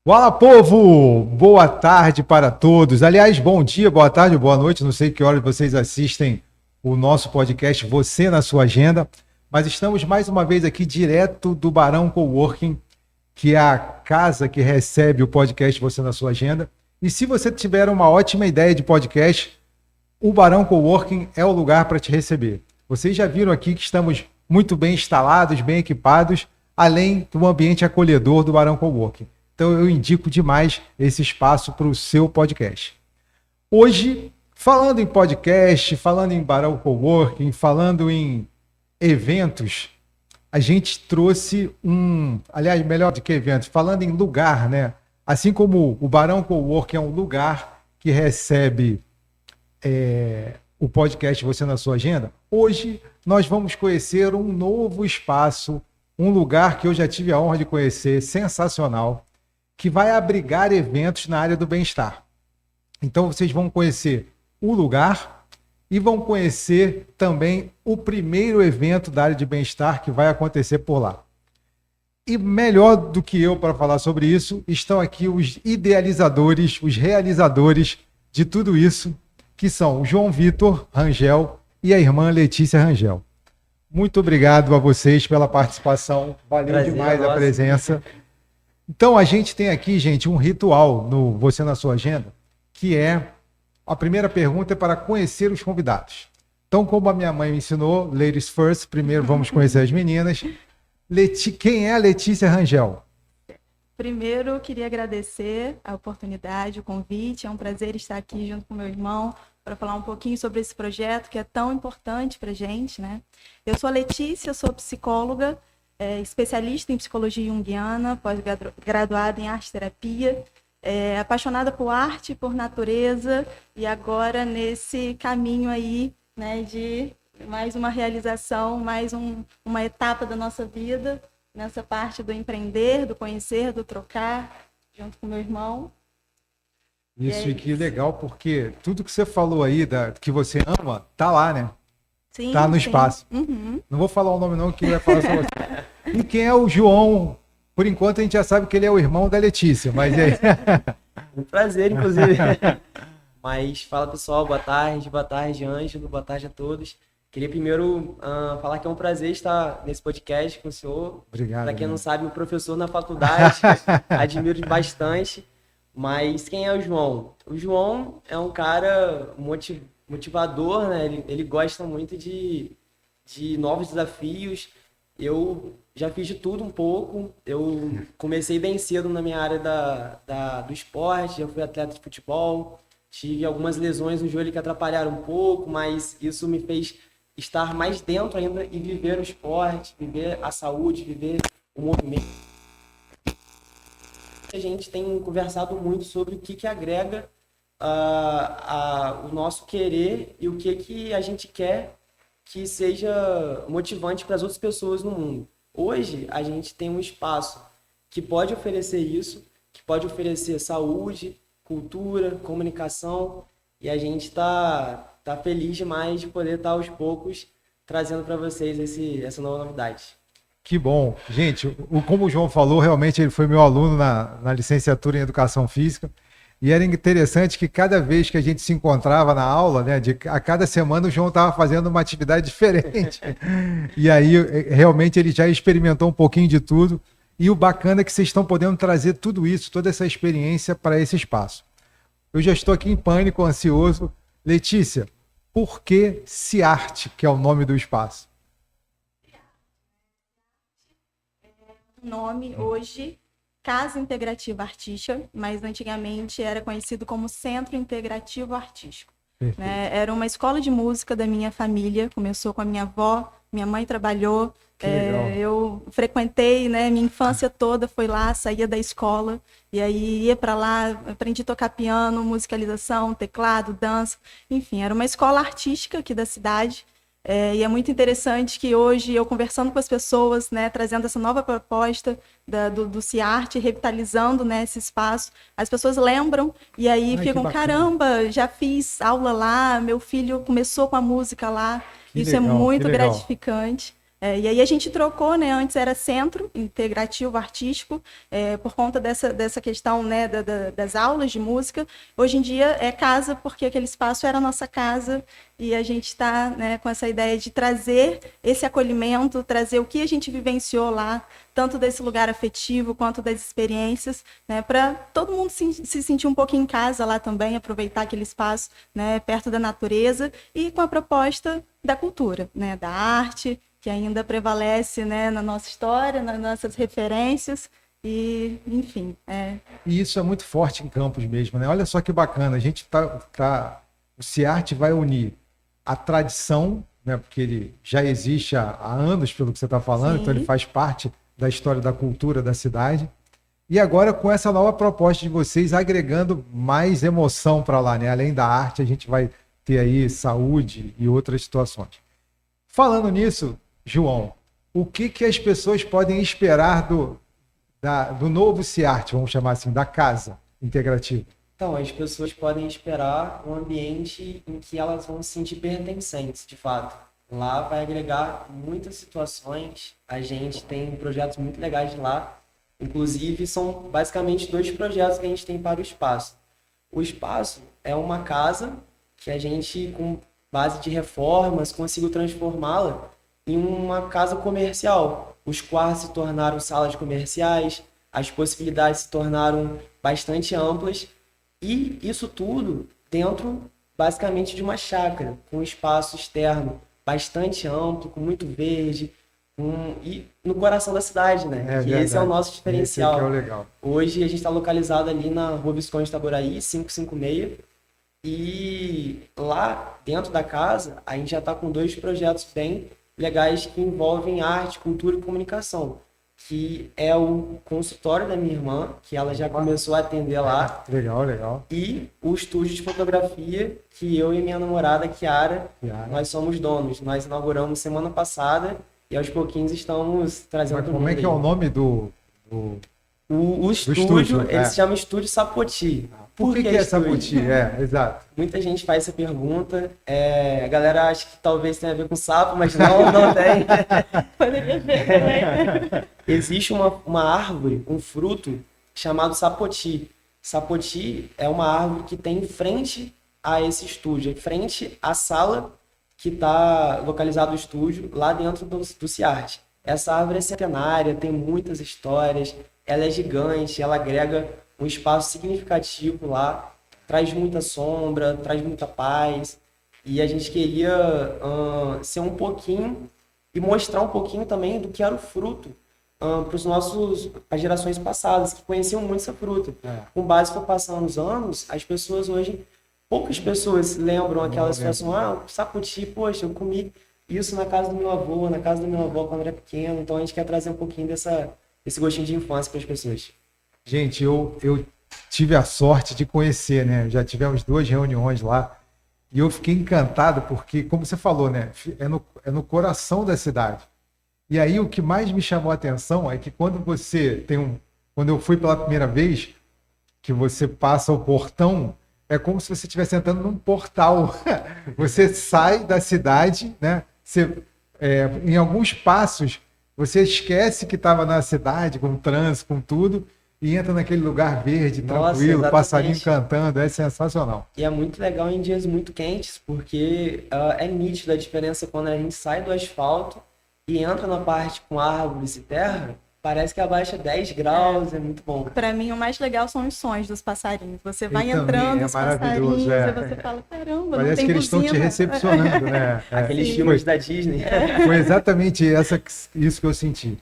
Fala, povo! Boa tarde para todos. Aliás, bom dia, boa tarde, boa noite. Não sei que horas vocês assistem o nosso podcast Você na Sua Agenda, mas estamos mais uma vez aqui direto do Barão Coworking, que é a casa que recebe o podcast Você na Sua Agenda. E se você tiver uma ótima ideia de podcast, o Barão Coworking é o lugar para te receber. Vocês já viram aqui que estamos muito bem instalados, bem equipados, além do ambiente acolhedor do Barão Coworking. Então eu indico demais esse espaço para o seu podcast. Hoje, falando em podcast, falando em Barão Coworking, falando em eventos, a gente trouxe aliás, melhor do que eventos, falando em lugar, né? Assim como o Barão Coworking é um lugar que recebe o podcast Você na Sua Agenda, hoje nós vamos conhecer um novo espaço, um lugar que eu já tive a honra de conhecer, sensacional, que vai abrigar eventos na área do bem-estar. Então vocês vão conhecer o lugar e vão conhecer também o primeiro evento da área de bem-estar que vai acontecer por lá. E melhor do que eu para falar sobre isso, estão aqui os idealizadores, os realizadores de tudo isso, que são o João Vitor Rangel e a irmã Letícia Rangel. Muito obrigado a vocês pela participação, valeu Prazer, demais a nossa. presença. Então, a gente tem aqui, gente, um ritual no Você na Sua Agenda, que é, a primeira pergunta é para conhecer os convidados. Então, como a minha mãe me ensinou, ladies first, primeiro vamos conhecer as meninas. Quem é a Letícia Rangel? Primeiro, eu queria agradecer a oportunidade, o convite. É um prazer estar aqui junto com meu irmão para falar um pouquinho sobre esse projeto que é tão importante para a gente, né? Eu sou a Letícia, sou psicóloga, especialista em psicologia junguiana, pós-graduada em arte-terapia, apaixonada por arte, por natureza e agora nesse caminho aí, né, de mais uma realização, uma etapa da nossa vida, nessa parte do empreender, do conhecer, do trocar, junto com meu irmão. Isso, e que legal, porque tudo que você falou aí, que você ama, tá lá, né? Sim, Tá no sim. espaço. Uhum. Não vou falar o nome não, que vai falar sobre você. E quem é o João? Por enquanto a gente já sabe que ele é o irmão da Letícia, mas e aí? Um prazer, inclusive. Mas fala, pessoal, boa tarde, Ângelo, boa tarde a todos. Queria primeiro falar que é um prazer estar nesse podcast com o senhor. Obrigado. Para quem não irmão. sabe, meu professor na faculdade, admiro bastante. Mas quem é o João? O João é um cara motivador, né? Ele gosta muito de novos desafios. Eu já fiz de tudo um pouco. Eu comecei bem cedo na minha área do esporte, já fui atleta de futebol. Tive algumas lesões no joelho que atrapalharam um pouco, mas isso me fez estar mais dentro ainda e viver o esporte, viver a saúde, viver o movimento. A gente tem conversado muito sobre o que agrega o nosso querer e o que a gente quer que seja motivante para as outras pessoas no mundo. Hoje, a gente tem um espaço que pode oferecer isso, que pode oferecer saúde, cultura, comunicação, e a gente tá feliz demais de poder estar aos poucos trazendo para vocês essa nova novidade. Que bom. Gente, como o João falou, realmente ele foi meu aluno na licenciatura em Educação Física. E era interessante que cada vez que a gente se encontrava na aula, né, a cada semana o João estava fazendo uma atividade diferente. E aí, realmente, ele já experimentou um pouquinho de tudo. E o bacana é que vocês estão podendo trazer tudo isso, toda essa experiência para esse espaço. Eu já estou aqui em pânico, ansioso. Letícia, por que CIARTE, que é o nome do espaço? Nome hoje, Casa Integrativa Artística, mas antigamente era conhecido como Centro Integrativo Artístico. Né? Era uma escola de música da minha família, começou com a minha avó, minha mãe trabalhou, eu frequentei, né, minha infância toda foi lá, saía da escola, e aí ia para lá, aprendi a tocar piano, musicalização, teclado, dança, enfim, era uma escola artística aqui da cidade. E é muito interessante que hoje eu conversando com as pessoas, né, trazendo essa nova proposta do CIARTE, revitalizando, né, esse espaço, as pessoas lembram e aí ficam, caramba, já fiz aula lá, meu filho começou com a música lá, isso legal, é muito gratificante. E aí a gente trocou, né? Antes era Centro Integrativo Artístico, por conta dessa questão, né, das aulas de música. Hoje em dia é casa, porque aquele espaço era a nossa casa, e a gente está, né, com essa ideia de trazer esse acolhimento, trazer o que a gente vivenciou lá, tanto desse lugar afetivo quanto das experiências, né, para todo mundo se sentir um pouco em casa lá também, aproveitar aquele espaço, né, perto da natureza, e com a proposta da cultura, né, da arte, que ainda prevalece, né, na nossa história, nas nossas referências, e, enfim. E isso é muito forte em Campos mesmo, né? Olha só que bacana, a gente o CIART vai unir a tradição, né, porque ele já existe há anos, pelo que você está falando, Sim. então ele faz parte da história da cultura da cidade. E agora, com essa nova proposta de vocês, agregando mais emoção para lá, né? Além da arte, a gente vai ter aí saúde e outras situações. Falando nisso, João, o que as pessoas podem esperar do novo CIART, vamos chamar assim, da Casa Integrativa? Então, as pessoas podem esperar um ambiente em que elas vão se sentir pertencentes, de fato. Lá vai agregar muitas situações, a gente tem projetos muito legais lá, inclusive são basicamente 2 projetos que a gente tem para o espaço. O espaço é uma casa que a gente, com base de reformas, conseguiu transformá-la em uma casa comercial. Os quartos se tornaram salas comerciais, as possibilidades se tornaram bastante amplas, e isso tudo dentro, basicamente, de uma chácara, com um espaço externo bastante amplo, com muito verde, e no coração da cidade, né? Que esse é o nosso diferencial. Esse que é o legal. Hoje a gente está localizado ali na Rua Visconde Itaboraí, 556, e lá dentro da casa a gente já está com 2 projetos bem legais que envolvem arte, cultura e comunicação, que é o consultório da minha irmã, que ela já começou a atender lá. Legal. E o estúdio de fotografia, que eu e minha namorada, Kiara, nós somos donos. Nós inauguramos semana passada e aos pouquinhos estamos trazendo Como é que é o nome do O estúdio, ele se chama Estúdio Sapoti. Por que é Sapoti? Exato. Muita gente faz essa pergunta. A galera acha que talvez tenha a ver com sapo, mas não tem. Poderia ver também. Existe uma árvore, um fruto, chamado sapoti. Sapoti é uma árvore que tem em frente a esse estúdio, em frente à sala que está localizado o estúdio, lá dentro do CIART. Essa árvore é centenária, tem muitas histórias, ela é gigante, ela agrega um espaço significativo lá, traz muita sombra, traz muita paz, e a gente queria ser um pouquinho e mostrar um pouquinho também do que era o fruto para as gerações passadas, que conheciam muito essa fruta. Com base foi passando os anos, as pessoas hoje, poucas pessoas lembram aquela situação, sapoti, poxa, eu comi isso na casa do meu avô, na casa da minha avó quando era pequeno, então a gente quer trazer um pouquinho desse gostinho de infância para as pessoas. Gente, eu tive a sorte de conhecer, né? Já tivemos 2 reuniões lá e eu fiquei encantado porque, como você falou, né? É no coração da cidade. E aí o que mais me chamou a atenção é que quando eu fui pela primeira vez, que você passa o portão, é como se você estivesse entrando num portal. Você sai da cidade, né? Em alguns passos, você esquece que estava na cidade, com o trânsito, com tudo, e entra naquele lugar verde, tranquilo, exatamente. Passarinho cantando, é sensacional. E é muito legal em dias muito quentes, porque é nítido a diferença quando a gente sai do asfalto e entra na parte com árvores e terra, parece que abaixa 10 graus, é muito bom. Para mim, o mais legal são os sons dos passarinhos. Você vai também, entrando, os passarinhos, e você fala, caramba, parece não tem que eles estão te recepcionando, né? Aqueles filmes da Disney. Foi exatamente isso que eu senti.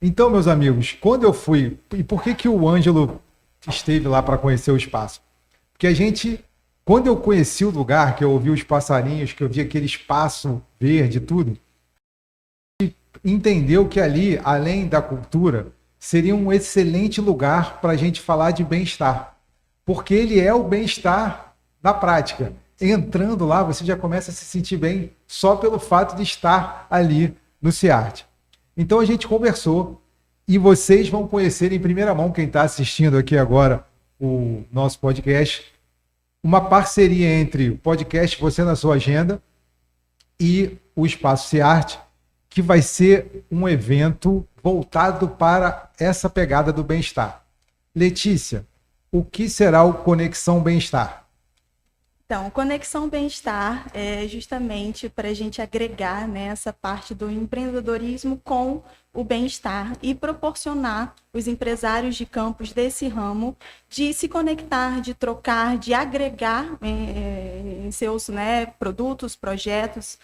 Então, meus amigos, quando eu fui... E por que o Ângelo esteve lá para conhecer o espaço? Porque quando eu conheci o lugar, que eu ouvi os passarinhos, que eu vi aquele espaço verde e tudo, entendeu que ali, além da cultura, seria um excelente lugar para a gente falar de bem-estar. Porque ele é o bem-estar na prática. Entrando lá, você já começa a se sentir bem só pelo fato de estar ali no CIART. Então a gente conversou e vocês vão conhecer em primeira mão, quem está assistindo aqui agora o nosso podcast, uma parceria entre o podcast Você na Sua Agenda e o Espaço CIART, que vai ser um evento voltado para essa pegada do bem-estar. Letícia, o que será o Conexão Bem-Estar? Então, Conexão Bem-Estar é justamente para a gente agregar, né, essa parte do empreendedorismo com o bem-estar e proporcionar os empresários de campos desse ramo de se conectar, de trocar, de agregar em seus, né, produtos, projetos,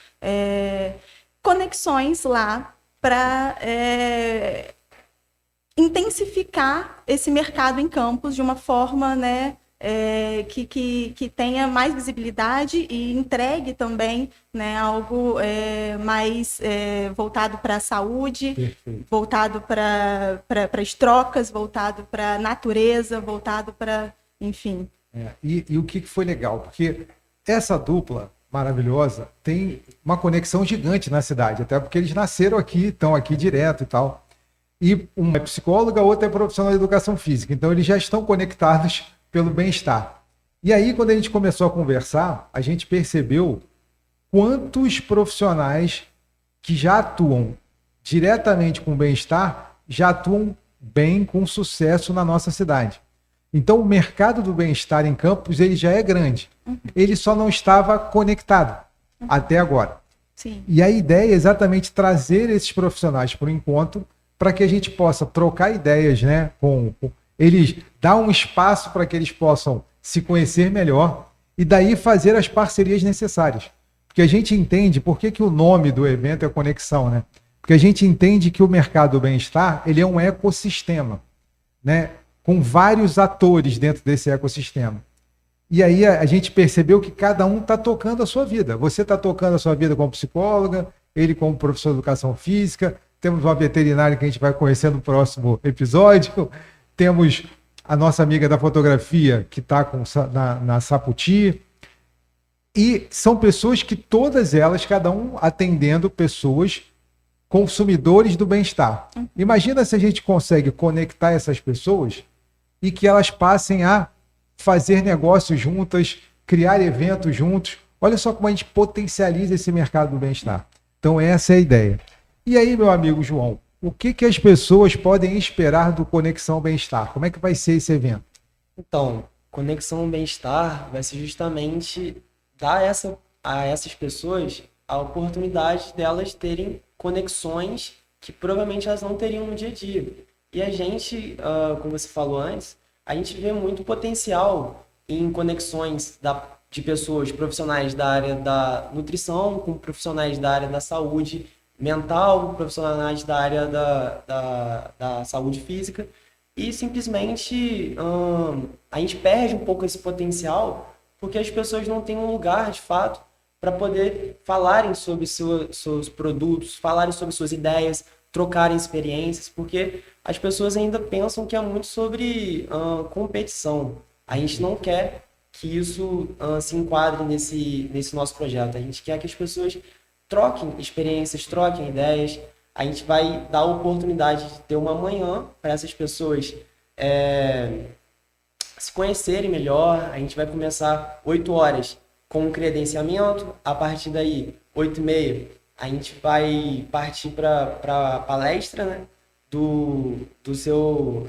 conexões lá para intensificar esse mercado em campos de uma forma, né, que tenha mais visibilidade e entregue também, né, algo mais voltado para a saúde, Perfeito. voltado para as trocas, voltado para a natureza, voltado para, enfim. E o que foi legal? Porque essa dupla maravilhosa tem uma conexão gigante na cidade, até porque eles nasceram aqui, estão aqui direto e tal. E uma é psicóloga, a outra é profissional de educação física. Então, eles já estão conectados pelo bem-estar. E aí, quando a gente começou a conversar, a gente percebeu quantos profissionais que já atuam diretamente com o bem-estar já atuam bem, com sucesso na nossa cidade. Então, o mercado do bem-estar em Campos, ele já é grande. Ele só não estava conectado até agora. Sim. E a ideia é exatamente trazer esses profissionais para o encontro para que a gente possa trocar ideias, né, com eles, dar um espaço para que eles possam se conhecer melhor e daí fazer as parcerias necessárias. Porque a gente entende por que o nome do evento é Conexão, né? Porque a gente entende que o mercado do bem-estar, ele é um ecossistema, né, com vários atores dentro desse ecossistema. E aí a gente percebeu que cada um está tocando a sua vida. Você está tocando a sua vida como psicóloga, ele como professor de educação física, temos uma veterinária que a gente vai conhecer no próximo episódio, temos a nossa amiga da fotografia que está na Saputi, e são pessoas que todas elas, cada um atendendo pessoas consumidores do bem-estar. Imagina se a gente consegue conectar essas pessoas e que elas passem a fazer negócios juntas, criar eventos juntos. Olha só como a gente potencializa esse mercado do bem-estar. Então essa é a ideia. E aí, meu amigo João, o que as pessoas podem esperar do Conexão Bem-Estar? Como é que vai ser esse evento? Então, Conexão Bem-Estar vai ser justamente dar a essas pessoas a oportunidade delas terem conexões que provavelmente elas não teriam no dia a dia. E a gente, como você falou antes, a gente vê muito potencial em conexões de pessoas profissionais da área da nutrição com profissionais da área da saúde mental, profissionais da área da saúde física, e simplesmente a gente perde um pouco esse potencial porque as pessoas não têm um lugar, de fato, para poder falarem sobre seus produtos, falarem sobre suas ideias, trocarem experiências, porque as pessoas ainda pensam que é muito sobre competição. A gente não quer que isso se enquadre nesse nosso projeto. A gente quer que as pessoas troquem experiências, troquem ideias. A gente vai dar a oportunidade de ter uma manhã para essas pessoas se conhecerem melhor. A gente vai começar 8 horas com um credenciamento. A partir daí, 8h30, a gente vai partir para a palestra, né? do seu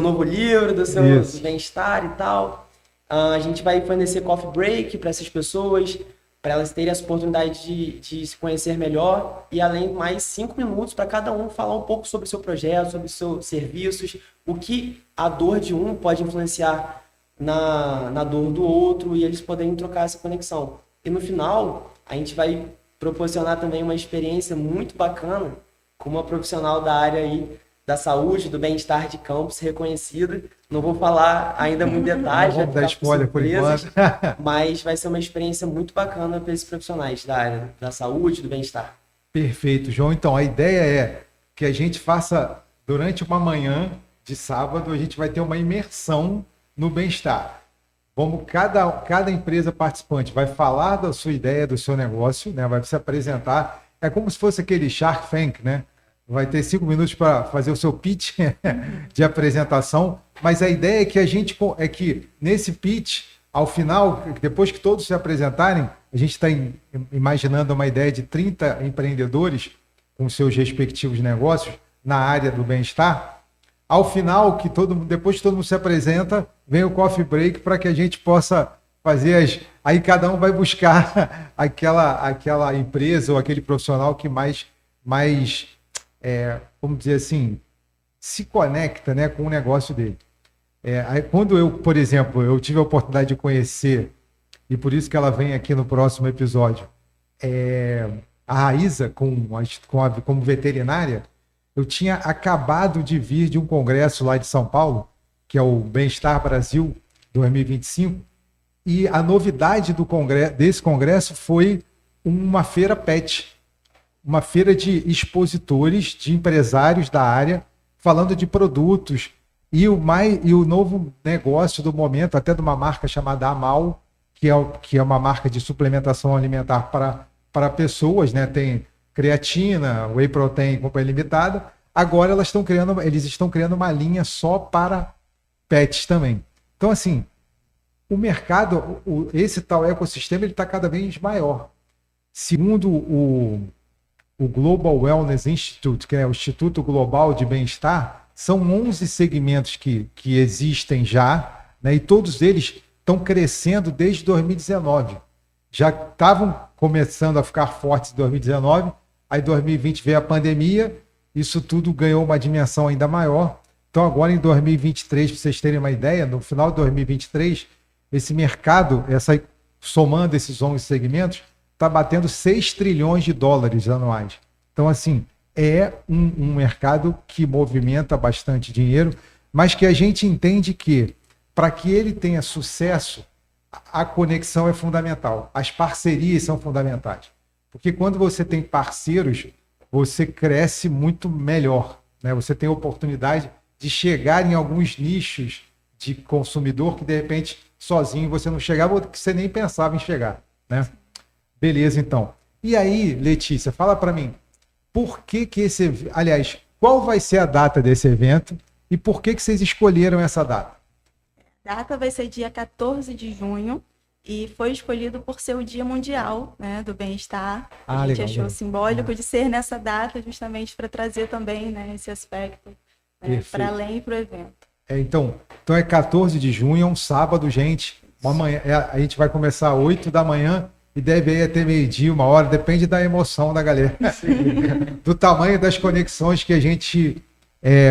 novo livro, do seu bem-estar e tal. A gente vai fornecer coffee break para essas pessoas, para elas terem essa oportunidade de se conhecer melhor, e além mais 5 minutos para cada um falar um pouco sobre o seu projeto, sobre os seus serviços, o que a dor de um pode influenciar na dor do outro, e eles poderem trocar essa conexão. E no final, a gente vai proporcionar também uma experiência muito bacana com uma profissional da área aí da saúde, do bem-estar de Campos, reconhecida. Não vou falar ainda muito detalhes, não vamos dar spoiler por enquanto. Mas vai ser uma experiência muito bacana para esses profissionais da área da saúde, do bem-estar. Perfeito, João. Então, a ideia é que a gente faça, durante uma manhã de sábado, a gente vai ter uma imersão no bem-estar. Cada empresa participante vai falar da sua ideia, do seu negócio, né? Vai se apresentar. É como se fosse aquele Shark Tank, né? Vai ter 5 minutos para fazer o seu pitch de apresentação, mas a ideia é que nesse pitch, ao final, depois que todos se apresentarem, a gente está imaginando uma ideia de 30 empreendedores com seus respectivos negócios na área do bem-estar. Ao final, depois que todo mundo se apresenta, vem o coffee break para que a gente possa fazer aí cada um vai buscar aquela empresa ou aquele profissional que mais vamos dizer assim, se conecta, né, com o negócio dele. Aí quando eu, por exemplo, eu tive a oportunidade de conhecer, e por isso que ela vem aqui no próximo episódio, a Raíza como veterinária, eu tinha acabado de vir de um congresso lá de São Paulo, que é o Bem-Estar Brasil 2025, e a novidade desse congresso foi uma feira pet, uma feira de expositores, de empresários da área, falando de produtos, e o novo negócio do momento, até de uma marca chamada Amal, que é uma marca de suplementação alimentar para pessoas, né? Tem creatina, whey protein, companhia limitada. Agora eles estão criando uma linha só para pets também. Então, assim, o mercado, esse tal ecossistema, ele está cada vez maior. Segundo o Global Wellness Institute, que é o Instituto Global de Bem-Estar, são 11 segmentos que existem já, né, e todos eles estão crescendo desde 2019. Já estavam começando a ficar fortes em 2019, aí 2020 veio a pandemia, isso tudo ganhou uma dimensão ainda maior. Então agora em 2023, para vocês terem uma ideia, no final de 2023, esse mercado, somando esses 11 segmentos, está batendo 6 trilhões de dólares anuais. Então, assim, é um mercado que movimenta bastante dinheiro, mas que a gente entende que, para que ele tenha sucesso, a conexão é fundamental. As parcerias são fundamentais. Porque quando você tem parceiros, você cresce muito melhor, né? Você tem a oportunidade de chegar em alguns nichos de consumidor que, de repente, sozinho você não chegava ou que você nem pensava em chegar, né? Beleza, então. E aí, Letícia, fala para mim, qual vai ser a data desse evento e por que vocês escolheram essa data? A data vai ser dia 14 de junho e foi escolhido por ser o Dia Mundial, né, do Bem-Estar. A gente achou simbólico de ser nessa data justamente para trazer também, né, esse aspecto, né, para além para o evento. Então é 14 de junho, é um sábado, gente. Amanhã, a gente vai começar às 8 da manhã e deve ir até meio-dia, 1 hora, depende da emoção da galera, do tamanho das conexões que a gente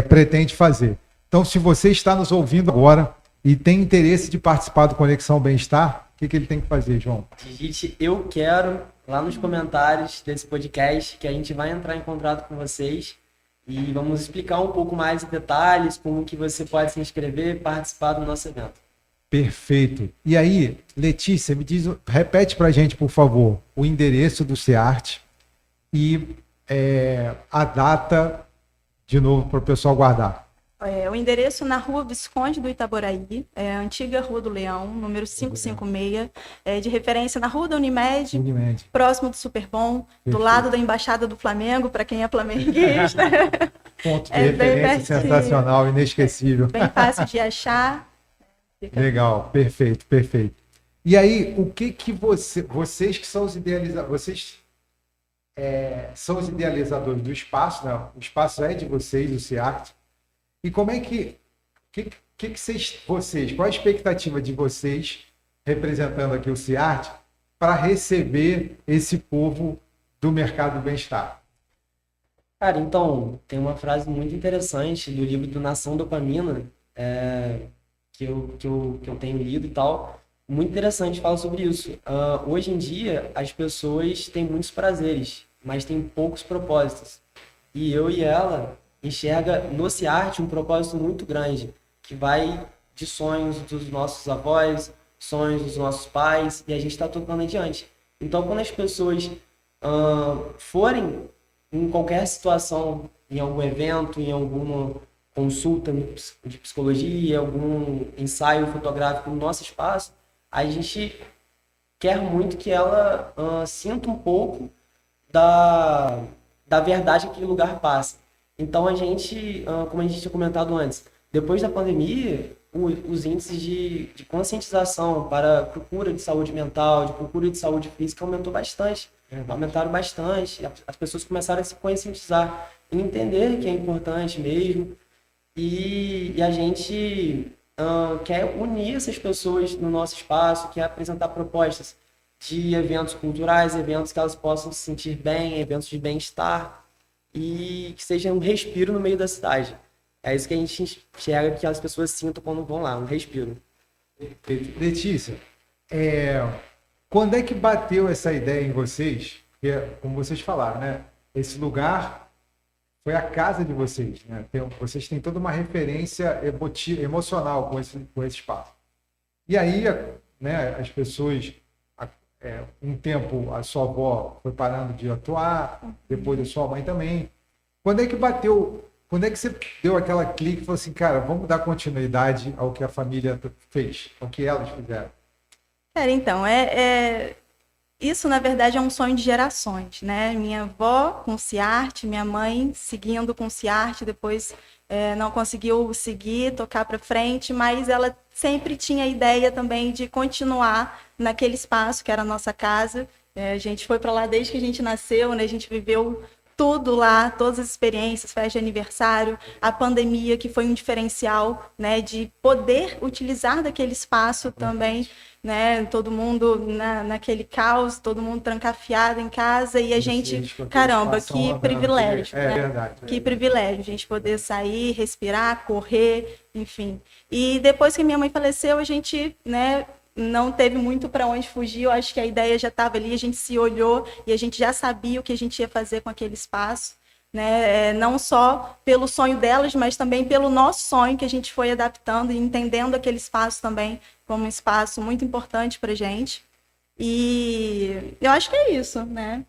pretende fazer. Então, se você está nos ouvindo agora e tem interesse de participar do Conexão Bem-Estar, o que ele tem que fazer, João? Digite "eu quero" lá nos comentários desse podcast, que a gente vai entrar em contato com vocês e vamos explicar um pouco mais em detalhes como que você pode se inscrever e participar do nosso evento. Perfeito. E aí, Letícia, repete para a gente, por favor, o endereço do SEART e a data, de novo, para o pessoal guardar. O endereço na Rua Visconde do Itaboraí, a antiga Rua do Leão, número 556, de referência na Rua da Unimed, próximo do Superbom, do lado da Embaixada do Flamengo, para quem é flamenguista. Ponto de referência sensacional, inesquecível. Bem fácil de achar. Legal, perfeito. E aí, o que vocês que são os idealizadores, são os idealizadores do espaço, né? O espaço é de vocês, o SEART. E como é qual a expectativa de vocês, representando aqui o SEART, para receber esse povo do mercado do bem-estar? Cara, então, tem uma frase muito interessante do livro do Nação Dopamina, que eu tenho lido e tal, muito interessante, fala sobre isso. Hoje em dia, as pessoas têm muitos prazeres, mas têm poucos propósitos. E eu e ela enxerga no SEART um propósito muito grande, que vai de sonhos dos nossos avós, sonhos dos nossos pais, e a gente está tocando adiante. Então, quando as pessoas forem em qualquer situação, em algum evento, em alguma consulta de psicologia, algum ensaio fotográfico no nosso espaço, a gente quer muito que ela sinta um pouco da verdade que aquele lugar passa. Então a gente, como a gente tinha comentado antes, Depois da pandemia, os índices de conscientização para procura de saúde mental, de procura de saúde física aumentou bastante. Aumentaram bastante. As pessoas começaram a se conscientizar e entender que é importante mesmo. E a gente quer unir essas pessoas no nosso espaço, quer apresentar propostas de eventos culturais, eventos que elas possam se sentir bem, eventos de bem-estar e que seja um respiro no meio da cidade. É isso que a gente enxerga que as pessoas sintam quando vão lá, um respiro. Letícia, quando é que bateu essa ideia em vocês? Porque, como vocês falaram, né? Esse lugar foi a casa de vocês, né? Vocês têm toda uma referência emocional com esse espaço. E aí, né, as pessoas, um tempo a sua avó foi parando de atuar, depois a sua mãe também. Quando é que bateu? Quando é que você deu aquela clique e falou assim, cara, vamos dar continuidade ao que a família fez, ao que elas fizeram? Então, isso, na verdade, é um sonho de gerações, né? Minha avó com Ciarte, minha mãe seguindo com Ciarte, depois não conseguiu seguir, tocar para frente, mas ela sempre tinha a ideia também de continuar naquele espaço que era a nossa casa. A gente foi para lá desde que a gente nasceu, né? A gente viveu tudo lá, todas as experiências, festa de aniversário, a pandemia, que foi um diferencial, né, de poder utilizar daquele espaço também, né, todo mundo naquele caos, todo mundo trancafiado em casa e a gente, caramba, que privilégio, né? Verdade. Que privilégio a gente poder sair, respirar, correr, enfim. E depois que minha mãe faleceu, a gente, né, não teve muito para onde fugir, eu acho que a ideia já estava ali, a gente se olhou e a gente já sabia o que a gente ia fazer com aquele espaço, né? Não só pelo sonho delas, mas também pelo nosso sonho que a gente foi adaptando e entendendo aquele espaço também como um espaço muito importante para a gente. E eu acho que é isso, né?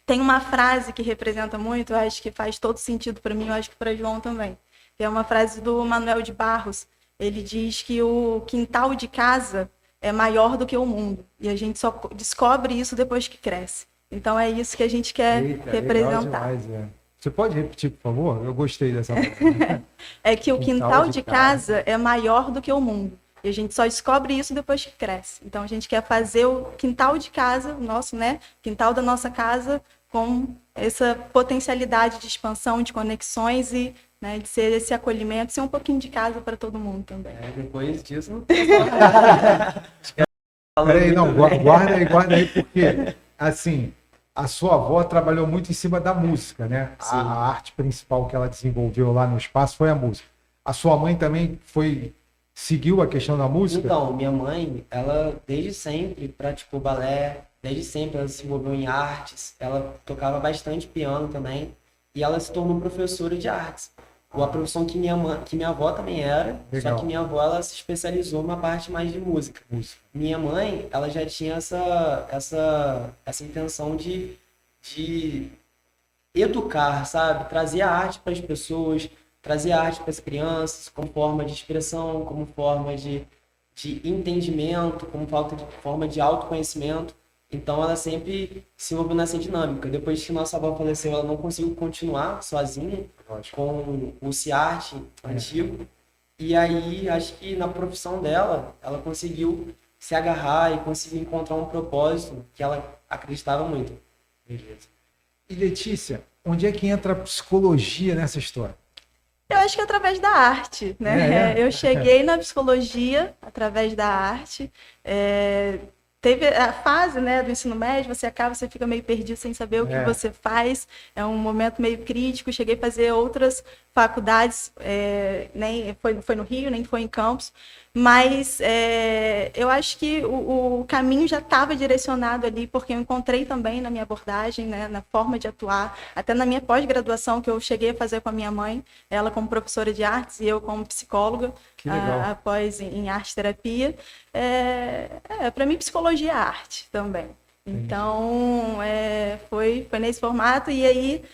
Tem uma frase que representa muito, eu acho que faz todo sentido para mim, eu acho que para João também, que é uma frase do Manuel de Barros. Ele diz que o quintal de casa é maior do que o mundo. E a gente só descobre isso depois que cresce. Então é isso que a gente quer representar. Demais, Você pode repetir, por favor? Eu gostei dessa palavra. É que o quintal de casa é maior do que o mundo. E a gente só descobre isso depois que cresce. Então a gente quer fazer o quintal de casa, o nosso, né? Quintal da nossa casa, com essa potencialidade de expansão, de conexões e, né, de ser esse acolhimento, ser um pouquinho de casa para todo mundo também. Depois disso, não Peraí, não, guarda aí, porque, assim, a sua avó trabalhou muito em cima da música, né? A arte principal que ela desenvolveu lá no espaço foi a música. A sua mãe também seguiu a questão da música? Então, minha mãe, ela desde sempre praticou balé, desde sempre ela se envolveu em artes, ela tocava bastante piano também, e ela se tornou professora de artes. A profissão que minha avó também era, Legal. só que minha avó ela se especializou numa parte mais de música. Minha mãe, ela já tinha essa intenção de educar, sabe? Trazer a arte para as pessoas, trazer a arte para as crianças, como forma de expressão, como forma de entendimento, como forma de autoconhecimento. Então, ela sempre se envolveu nessa dinâmica. Depois que nossa avó faleceu, ela não conseguiu continuar sozinha com o Ciarte antigo. E aí, acho que na profissão dela, ela conseguiu se agarrar e conseguiu encontrar um propósito que ela acreditava muito. Beleza. E Letícia, onde é que entra a psicologia nessa história? Eu acho que através da arte, né? Eu cheguei na psicologia através da arte. Teve a fase, né, do ensino médio, você fica meio perdido sem saber o que você faz, é um momento meio crítico. Cheguei a fazer outras faculdades, nem foi no Rio, nem foi em Campos, mas eu acho que o caminho já estava direcionado ali, porque eu encontrei também na minha abordagem, né, na forma de atuar, até na minha pós-graduação que eu cheguei a fazer com a minha mãe, ela como professora de artes e eu como psicóloga, após em arte-terapia. Para mim, psicologia é arte também. Então, foi nesse formato, e aí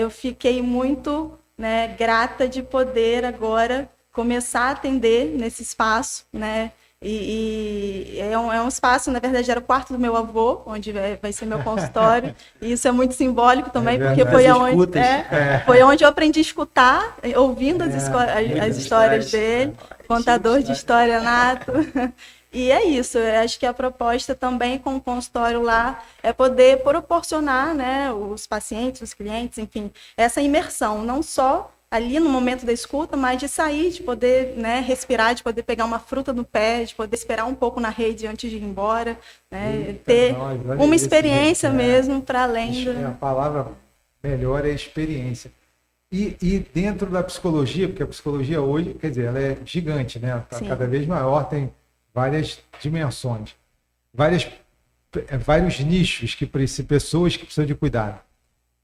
eu fiquei muito, né, grata de poder agora começar a atender nesse espaço, né, E é um espaço, na verdade, era o quarto do meu avô, onde vai ser meu consultório. E isso é muito simbólico também, porque foi onde eu aprendi a escutar, ouvindo as histórias dele, contador de história nato. E é isso, eu acho que a proposta também com o consultório lá é poder proporcionar, né, os pacientes, os clientes, enfim, essa imersão, não só ali no momento da escuta, mas de sair, de poder, né, respirar, de poder pegar uma fruta no pé, de poder esperar um pouco na rede antes de ir embora, né, ter uma experiência mesmo para além do... A palavra melhor é experiência. E dentro da psicologia, porque a psicologia hoje, quer dizer, ela é gigante, né? Está cada vez maior, tem várias dimensões, vários nichos pessoas que precisam de cuidado.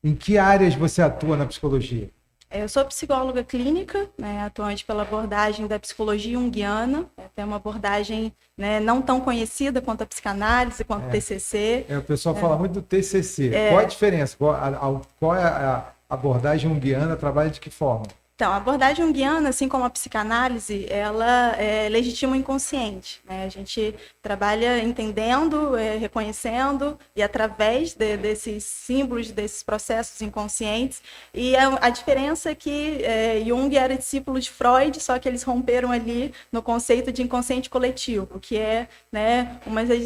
Em que áreas você atua na psicologia? Eu sou psicóloga clínica, né, atuante pela abordagem da psicologia junguiana, tem uma abordagem, né, não tão conhecida quanto a psicanálise, quanto o TCC. O pessoal fala muito do TCC. Qual a diferença? Qual é a abordagem junguiana? Trabalha de que forma? Então, a abordagem junguiana, assim como a psicanálise, ela legitima o inconsciente, né? A gente trabalha entendendo, reconhecendo e através desses símbolos, desses processos inconscientes. E a diferença é que Jung era discípulo de Freud, só que eles romperam ali no conceito de inconsciente coletivo, que é, né, uma das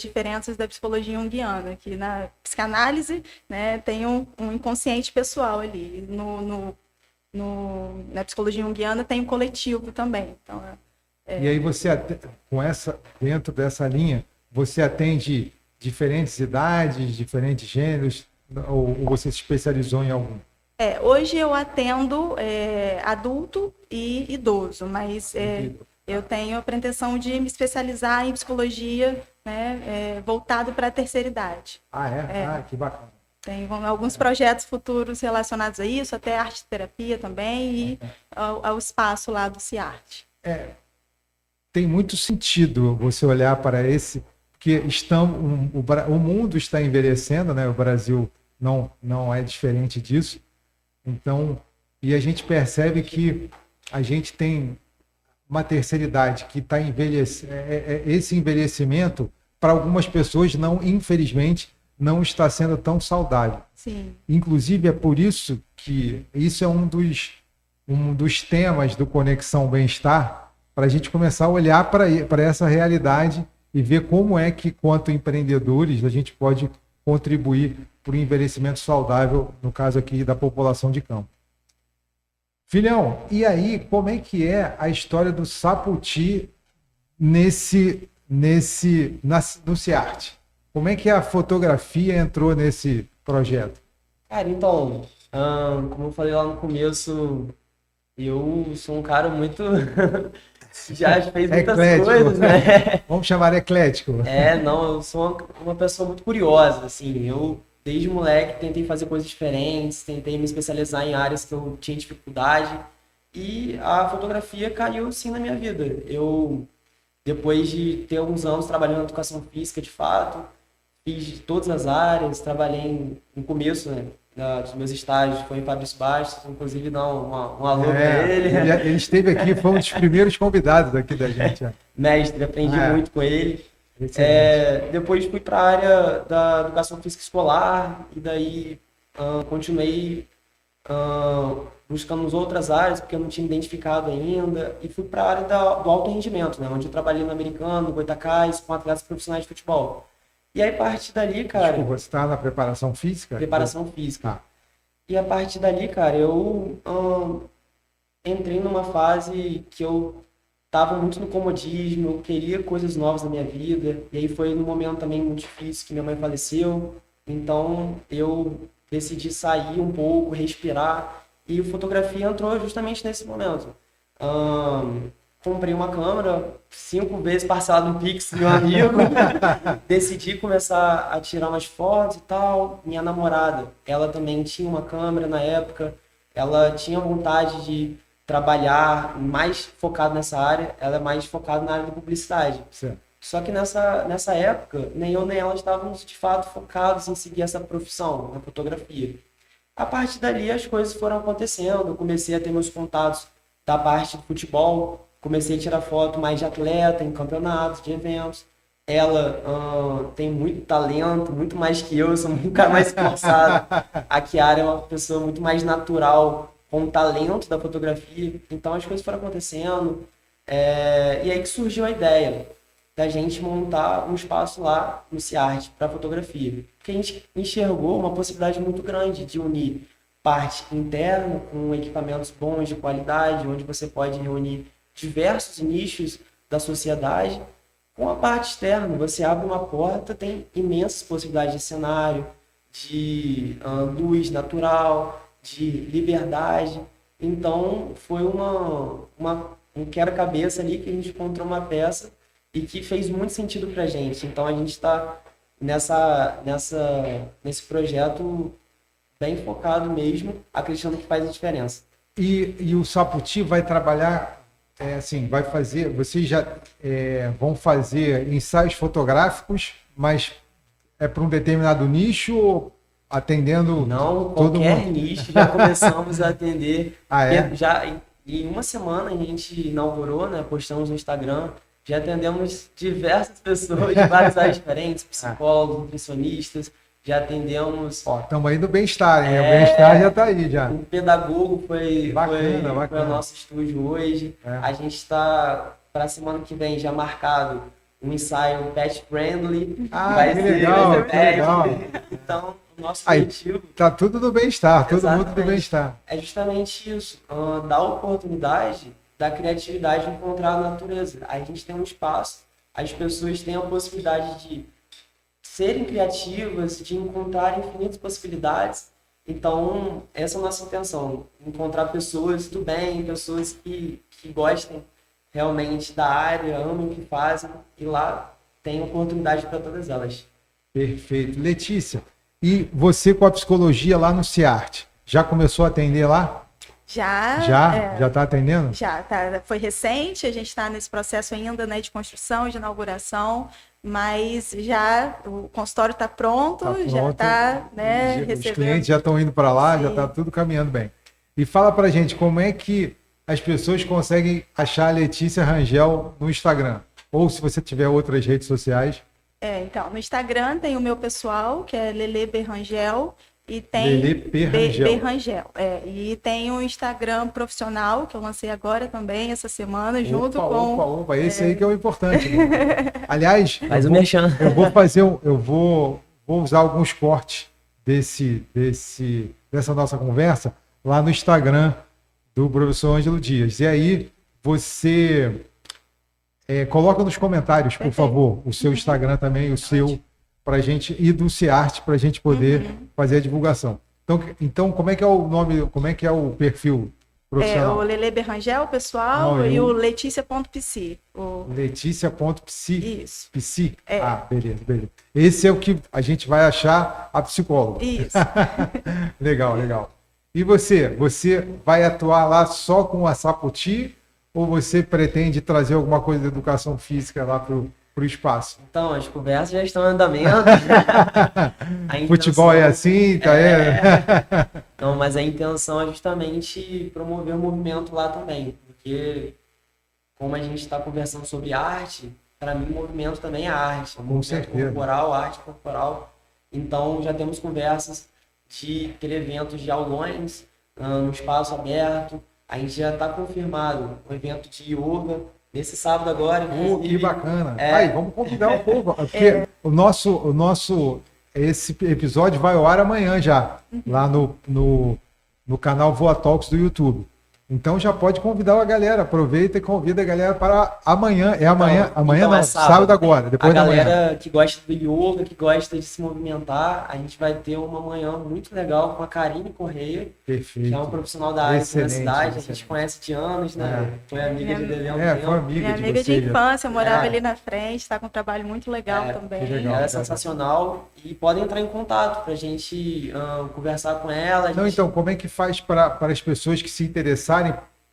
diferenças da psicologia junguiana, que na psicanálise, né, tem um inconsciente pessoal ali, na psicologia junguiana tem um coletivo também. Então, E aí dentro dessa linha, você atende diferentes idades, diferentes gêneros, ou você se especializou em algum? Hoje eu atendo adulto e idoso, mas eu tenho a pretensão de me especializar em psicologia, né, voltado para a terceira idade. Que bacana. Tem alguns projetos futuros relacionados a isso, até arte-terapia também, e ao espaço lá do CIART. Tem muito sentido você olhar para porque o mundo está envelhecendo, né? O Brasil não é diferente disso. Então, e a gente percebe que a gente tem uma terceira idade que está envelhecendo. Esse envelhecimento, para algumas pessoas, infelizmente, não está sendo tão saudável. Sim. Inclusive, é por isso que isso é um dos temas do Conexão Bem-Estar, para a gente começar a olhar para essa realidade e ver como é que, quanto empreendedores, a gente pode contribuir para o envelhecimento saudável, no caso aqui da população de campo. Filhão, e aí, como é que é a história do Saputi no CIART? Como é que a fotografia entrou nesse projeto? Cara, então, como eu falei lá no começo, eu sou um cara muito... já fez muitas coisas, né? Vamos chamar eclético. Eu sou uma pessoa muito curiosa, assim. Eu, desde moleque, tentei fazer coisas diferentes, tentei me especializar em áreas que eu tinha dificuldade. E a fotografia caiu, sim, na minha vida. Eu, depois de ter alguns anos trabalhando na educação física, de fato, fiz de todas as áreas, trabalhei no começo, né, dos meus estágios, foi em Fabrício Bastos, inclusive dar um alô para ele. Ele esteve aqui, foi um dos primeiros convidados aqui da gente. Mestre, aprendi muito com ele. Depois fui para a área da educação física escolar e daí continuei buscando outras áreas, porque eu não tinha identificado ainda, e fui para a área do alto rendimento, né, onde eu trabalhei no Americano, no Goitacás, com atletas profissionais de futebol. E aí, a partir dali, cara... Desculpa, você está na preparação física? Preparação física. E a partir dali, cara, eu entrei numa fase que eu estava muito no comodismo, eu queria coisas novas na minha vida. E aí foi num momento também muito difícil que minha mãe faleceu. Então, eu decidi sair um pouco, respirar. E a fotografia entrou justamente nesse momento. Comprei uma câmera, 5 vezes parcelado no Pix do meu amigo. Decidi começar a tirar umas fotos e tal. Minha namorada, ela também tinha uma câmera na época. Ela tinha vontade de trabalhar mais focado nessa área. Ela é mais focada na área da publicidade. Certo. Só que nessa época, nem eu nem ela estávamos de fato focados em seguir essa profissão, na fotografia. A partir dali as coisas foram acontecendo. Eu comecei a ter meus contatos da parte do futebol. comecei a tirar foto mais de atleta em campeonatos, de eventos. Ela tem muito talento, muito mais que eu sou um cara mais esforçado. A Kiara é uma pessoa muito mais natural, com o talento da fotografia. Então as coisas foram acontecendo. E aí que surgiu a ideia da gente montar um espaço lá no Ciarte para fotografia. Porque a gente enxergou uma possibilidade muito grande de unir parte interna com equipamentos bons de qualidade, onde você pode reunir diversos nichos da sociedade. Com a parte externa, você abre uma porta, tem imensas possibilidades de cenário, de luz natural, de liberdade. Então, foi um quebra-cabeça ali que a gente encontrou uma peça e que fez muito sentido para a gente. Então, a gente está nesse projeto bem focado mesmo, acreditando que faz a diferença. E o Saputi vai trabalhar, vai fazer, vocês já vão fazer ensaios fotográficos, mas é para um determinado nicho, atendendo Não, todo qualquer mundo? nicho, já começamos a atender. É? Já em uma semana a gente inaugurou, né? Postamos no Instagram, já atendemos diversas pessoas de várias áreas diferentes, psicólogos, nutricionistas, já atendemos. Ó, estamos aí no bem-estar, hein? O bem-estar já está aí, já. O pedagogo foi o nosso estúdio hoje. A gente está, para a semana que vem, já marcado um ensaio pet friendly. Que legal, que legal. Então, o nosso objetivo... Tá tudo do bem-estar, todo mundo do bem-estar. É justamente isso, dar oportunidade da criatividade encontrar a natureza. A gente tem um espaço, as pessoas têm a possibilidade de serem criativas, de encontrar infinitas possibilidades. Então, essa é a nossa intenção, encontrar pessoas do bem, pessoas que gostem realmente da área, amam o que fazem, e lá tem oportunidade para todas elas. Perfeito. Letícia, e você com a psicologia lá no Ciarte, já começou a atender lá? Já. Já está atendendo? Já, tá. Foi recente, a gente está nesse processo ainda, né, de construção, de inauguração, mas já o consultório está pronto, já está, né, recebendo. Os clientes já estão indo para lá, Sim. já está tudo caminhando bem. E fala para gente, como é que as pessoas conseguem achar a Letícia Rangel no Instagram? Ou se você tiver outras redes sociais. Então, no Instagram tem o meu pessoal, que é Lele Berrangel, e tem Lele Berrangel. Berrangel. E tem o Instagram profissional, que eu lancei agora também, essa semana, junto com... Opa, esse aí que é o importante. Né? Aliás, eu vou usar alguns cortes dessa nossa conversa lá no Instagram do professor Ângelo Dias. E aí, você coloca nos comentários, por favor, o seu Instagram também, o seu, pra gente, e do Ciarte, para a gente poder fazer a divulgação. Então, como é que é o nome, como é que é o perfil profissional? O Lele Berrangel, pessoal, e o Letícia.psi. Letícia.psi. Isso. Psi? Beleza. Esse é o que a gente vai achar a psicóloga. Isso. Legal. E você vai atuar lá só com a Saputi ou você pretende trazer alguma coisa de educação física lá para o espaço? Então, as conversas já estão em andamento. Futebol é assim, tá? Não, mas a intenção é justamente promover o movimento lá também, porque como a gente está conversando sobre arte, para mim o movimento também é arte, Com certeza. Corporal, arte corporal. Então já temos conversas de ter eventos de aulões no espaço aberto. A gente já está confirmado um evento de yoga nesse sábado agora. Que bacana. Aí, vamos convidar o povo, porque esse episódio vai ao ar amanhã já, lá no canal Voa Talks do YouTube. Então já pode convidar a galera, aproveita e convida a galera para amanhã. Amanhã não, é sábado agora, depois da manhã. A galera que gosta do yoga, que gosta de se movimentar, a gente vai ter uma manhã muito legal com a Karine Correia, Perfeito. que é uma profissional da área da cidade, excelente. a gente conhece de anos, né? Foi amiga de Lelê há um Foi tempo. amiga Minha de amiga de vocês. infância, morava ali na frente, está com um trabalho muito legal também. que legal. Ela é sensacional e podem entrar em contato para a gente conversar com ela. Então, como é que faz para as pessoas que se interessarem,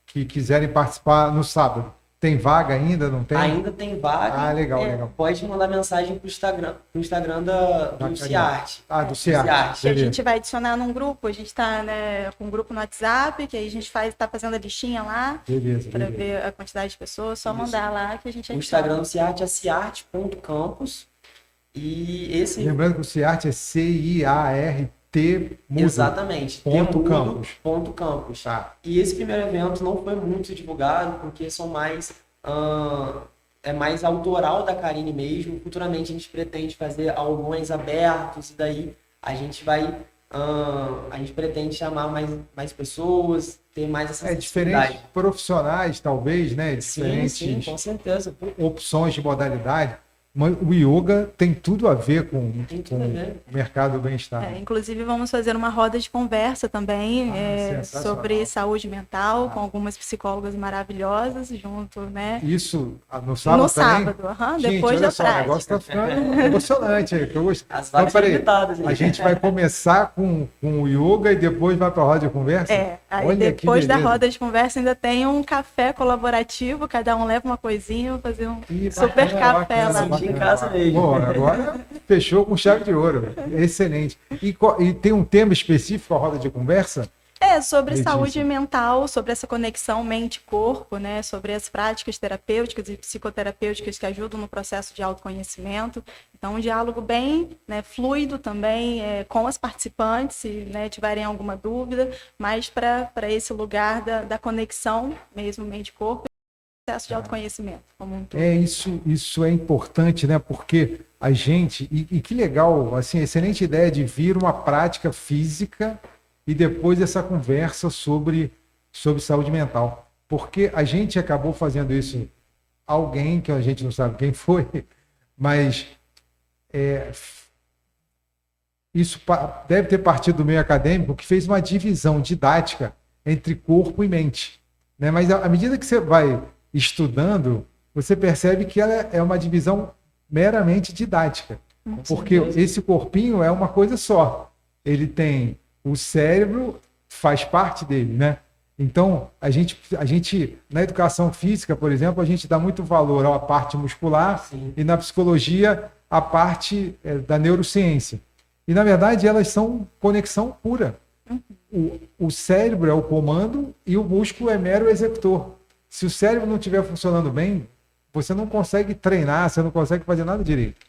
que quiserem participar no sábado? Tem vaga ainda, não tem? Ainda tem vaga. Ah, legal, legal. Pode mandar mensagem pro Instagram do CIART. Ah, do CIART. Que a gente vai adicionar num grupo. A gente está, né, com um grupo no WhatsApp, que aí a gente está fazendo a listinha lá. Beleza. Para ver a quantidade de pessoas. Só mandar lá que a gente adiciona. O Instagram do CIART é ciart.campus. E esse... Lembrando que o CIART é CIART Exatamente. Campus. Campus. Tá. E esse primeiro evento não foi muito divulgado, porque são mais... é mais autoral da Karine mesmo. Futuramente a gente pretende fazer aulões abertos, e daí a gente vai... a gente pretende chamar mais pessoas, ter mais essa diferentes profissionais, talvez, né? Diferentes sim, com certeza. Opções de modalidade. Mas o yoga tem tudo a ver com o mercado do bem-estar. Inclusive, vamos fazer uma roda de conversa também sobre saúde mental, com algumas psicólogas maravilhosas junto, né? Isso no sábado no também? Sábado, Gente, depois da prática. O negócio está ficando emocionante. As vagas limitadas. A gente vai começar com o yoga e depois vai para a roda de conversa? Aí olha, depois da roda de conversa ainda tem um café colaborativo, cada um leva uma coisinha, fazer um super café lá. Em casa mesmo. Bom, agora fechou com chave de ouro. Excelente. E tem um tema específico a roda de conversa? Sobre saúde mental, sobre essa conexão mente-corpo, né? Sobre as práticas terapêuticas e psicoterapêuticas que ajudam no processo de autoconhecimento. Então, um diálogo bem, né, fluido também com as participantes, se, né, tiverem alguma dúvida, mas para esse lugar da conexão mesmo mente-corpo. Processo de autoconhecimento como um todo. Isso é importante, né? Porque a gente, e que legal, assim, excelente ideia de vir uma prática física e depois essa conversa sobre saúde mental. Porque a gente acabou fazendo isso, alguém que a gente não sabe quem foi, mas isso deve ter partido do meio acadêmico, que fez uma divisão didática entre corpo e mente, né? Mas à medida que você vai estudando, você percebe que ela é uma divisão meramente didática. Porque esse corpinho é uma coisa só. Ele tem o cérebro, faz parte dele, né? Então, a gente na educação física, por exemplo, a gente dá muito valor à parte muscular. Sim. E na psicologia, a parte da neurociência. E, na verdade, elas são conexão pura. O cérebro é o comando e o músculo é mero executor. Se o cérebro não estiver funcionando bem, você não consegue treinar, você não consegue fazer nada direito.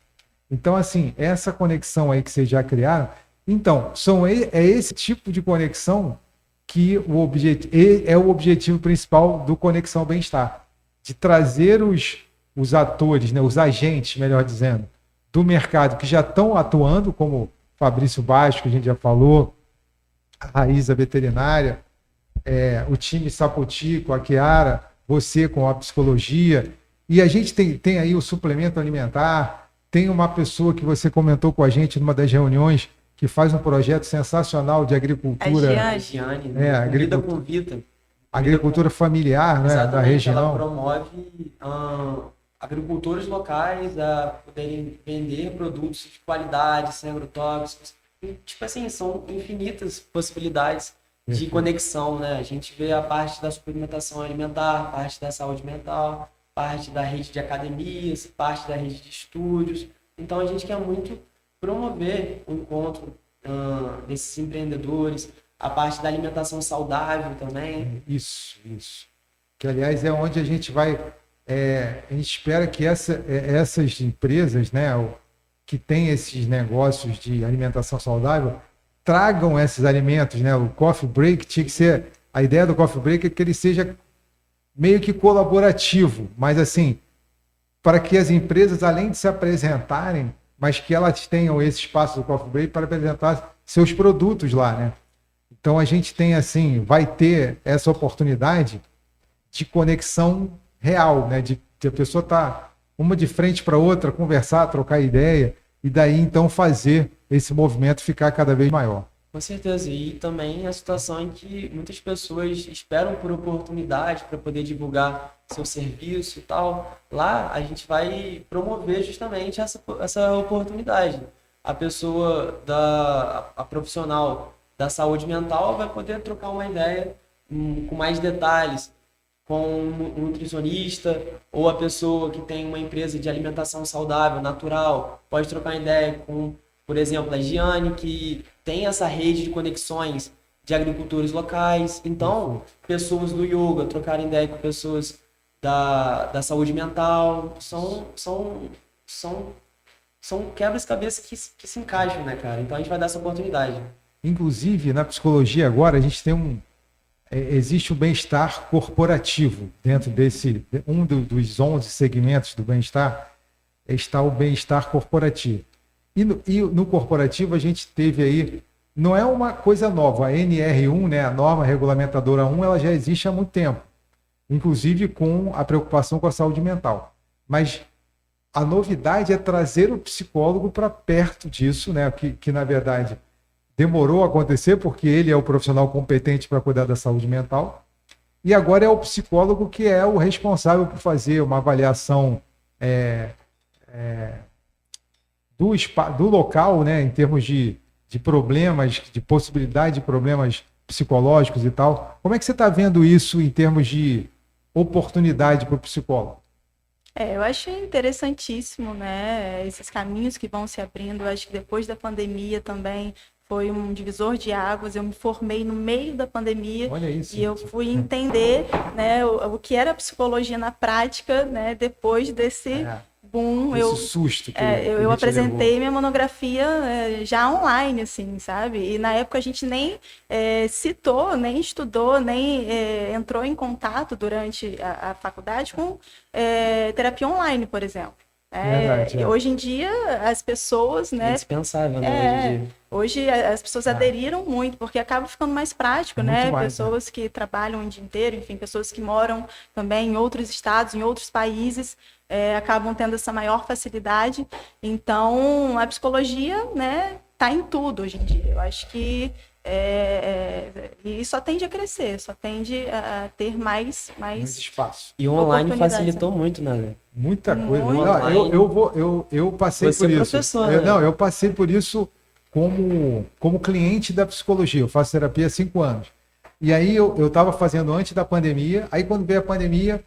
Então, assim, essa conexão aí que vocês já criaram, então, é esse tipo de conexão que é o objetivo principal do Conexão Bem-Estar, de trazer os atores, né, os agentes, melhor dizendo, do mercado que já estão atuando, como Fabrício Bastos, que a gente já falou, a Raíza Veterinária, o time Sapotico, a Chiara, você com a psicologia, e a gente tem aí o suplemento alimentar, tem uma pessoa que você comentou com a gente numa das reuniões, que faz um projeto sensacional de agricultura. A Giane, Vida com Vita. Agricultura familiar, né, da região. Ela promove agricultores locais a poderem vender produtos de qualidade, sem agrotóxicos. E, tipo assim, são infinitas possibilidades de conexão, né? A gente vê a parte da suplementação alimentar, parte da saúde mental, parte da rede de academias, parte da rede de estúdios. Então, a gente quer muito promover o encontro desses empreendedores, a parte da alimentação saudável também. Isso. Que, aliás, é onde a gente vai... a gente espera que essas empresas, né, que têm esses negócios de alimentação saudável, tragam esses alimentos, né? O Coffee Break tinha que ser... A ideia do Coffee Break é que ele seja meio que colaborativo, mas assim, para que as empresas, além de se apresentarem, mas que elas tenham esse espaço do Coffee Break para apresentar seus produtos lá, né? Então a gente tem assim, vai ter essa oportunidade de conexão real, né? De a pessoa estar uma de frente para outra, conversar, trocar ideia, e daí então fazer esse movimento ficar cada vez maior. Com certeza, e também a situação em que muitas pessoas esperam por oportunidade para poder divulgar seu serviço e tal. Lá a gente vai promover justamente essa oportunidade. A pessoa, a profissional da saúde mental vai poder trocar uma ideia com mais detalhes, com um nutricionista, ou a pessoa que tem uma empresa de alimentação saudável, natural, pode trocar ideia com, por exemplo, a Giane, que tem essa rede de conexões de agricultores locais. Então, pessoas do yoga trocarem ideia com pessoas da saúde mental, são quebras-cabeças que se encaixam, né, cara? Então a gente vai dar essa oportunidade. Inclusive, na psicologia agora, a gente tem existe o bem-estar corporativo. Dentro dos 11 segmentos do bem-estar, está o bem-estar corporativo. E no corporativo a gente teve aí, não é uma coisa nova, a NR1, né, a norma regulamentadora 1, ela já existe há muito tempo, inclusive com a preocupação com a saúde mental. Mas a novidade é trazer o psicólogo para perto disso, né, que na verdade demorou a acontecer porque ele é o profissional competente para cuidar da saúde mental, e agora é o psicólogo que é o responsável por fazer uma avaliação do local, né, em termos de problemas, de possibilidade de problemas psicológicos e tal. Como é que você está vendo isso em termos de oportunidade para o psicólogo? Eu acho interessantíssimo, né, esses caminhos que vão se abrindo. Eu acho que depois da pandemia também foi um divisor de águas. Eu me formei no meio da pandemia. Olha isso. E eu fui entender, né, o que era psicologia na prática, né, depois desse boom. Esse susto que eu apresentei minha monografia já online, assim, sabe? E na época a gente nem citou, nem estudou, nem entrou em contato durante a faculdade com terapia online, por exemplo. Hoje em dia as pessoas, né? É indispensável, né? Hoje em dia. Hoje as pessoas aderiram muito, porque acaba ficando mais prático, muito né? Mais, pessoas que trabalham o dia inteiro, enfim, pessoas que moram também em outros estados, em outros países, acabam tendo essa maior facilidade. Então, a psicologia, né, tá em tudo hoje em dia. Eu acho que e só tende a crescer, só tende a ter mais espaço. E o online facilitou muito, né? Muita coisa. Não, eu passei por isso. Professor, eu passei por isso como cliente da psicologia. Eu faço terapia há 5 anos. E aí eu estava fazendo antes da pandemia. Aí quando veio a pandemia,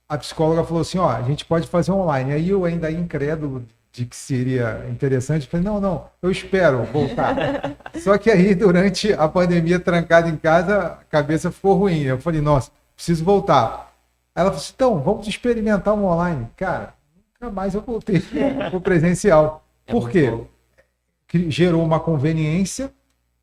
a psicóloga falou assim, a gente pode fazer online. Aí eu ainda incrédulo de que seria interessante, falei, não, eu espero voltar. Só que aí, durante a pandemia, trancado em casa, a cabeça ficou ruim. Eu falei, nossa, preciso voltar. Aí ela falou assim, então, vamos experimentar um online. Cara, nunca mais eu voltei para o presencial. Por quê? Que gerou uma conveniência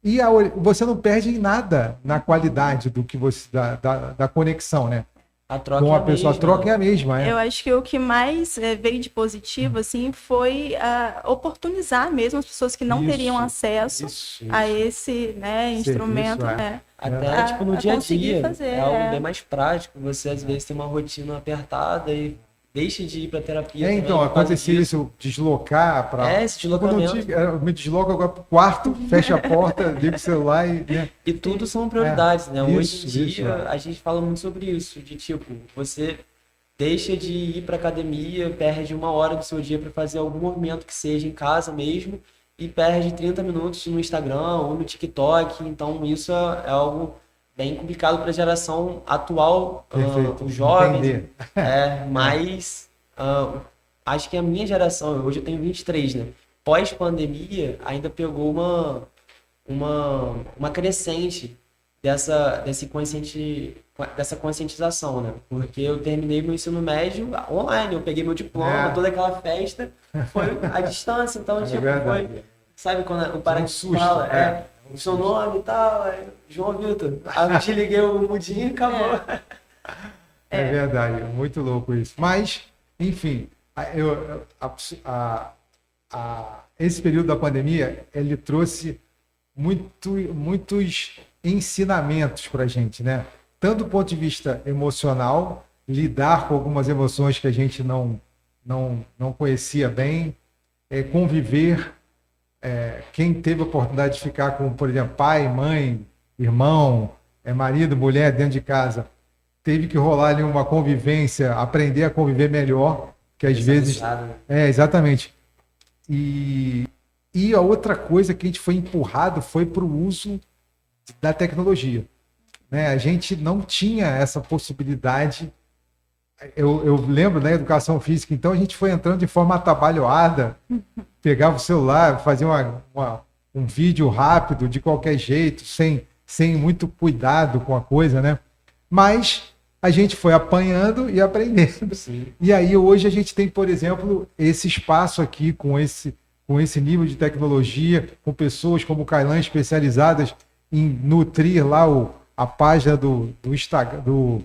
e você não perde em nada na qualidade do que você da conexão, né? A troca com a pessoa, a troca é a mesma. Eu acho que o que mais veio de positivo assim, foi oportunizar mesmo as pessoas que não teriam acesso a esse, né, instrumento. Até no dia a dia, é algo bem mais prático. Você às vezes tem uma rotina apertada e deixa de ir para terapia. Então, acontecia isso, deslocar para. Esse deslocamento. Eu me desloco agora para o quarto, fecho a porta, ligo o celular e. Né? E tudo são prioridades, né? Hoje em dia a gente fala muito sobre isso, de tipo, você deixa de ir para academia, perde 1 hora do seu dia para fazer algum movimento que seja em casa mesmo e perde 30 minutos no Instagram ou no TikTok. Então isso é algo bem complicado para a geração atual, os jovens. Mas acho que a minha geração, hoje eu tenho 23, né? Pós-pandemia, ainda pegou uma crescente dessa conscientização, né? Porque eu terminei meu ensino médio online, eu peguei meu diploma, toda aquela festa, foi à distância, então foi, sabe quando o parente fala, o seu nome e tal, João Vitor, aí eu te liguei o mudinho e acabou. É verdade, muito louco isso. Mas, enfim, esse período da pandemia, ele trouxe muitos ensinamentos para a gente, né? Tanto do ponto de vista emocional, lidar com algumas emoções que a gente não conhecia bem, conviver. Quem teve a oportunidade de ficar com, por exemplo, pai, mãe, irmão, marido, mulher dentro de casa, teve que rolar ali uma convivência, aprender a conviver melhor, que às vezes... exatamente. E a outra coisa que a gente foi empurrado foi para o uso da tecnologia. né, a gente não tinha essa possibilidade. Eu lembro da educação física, então a gente foi entrando de forma atabalhoada, pegava o celular, fazia um vídeo rápido, de qualquer jeito, sem muito cuidado com a coisa, né? Mas a gente foi apanhando e aprendendo. Sim. E aí hoje a gente tem, por exemplo, esse espaço aqui com esse nível de tecnologia, com pessoas como o Kailan especializadas em nutrir lá a página do Instagram, do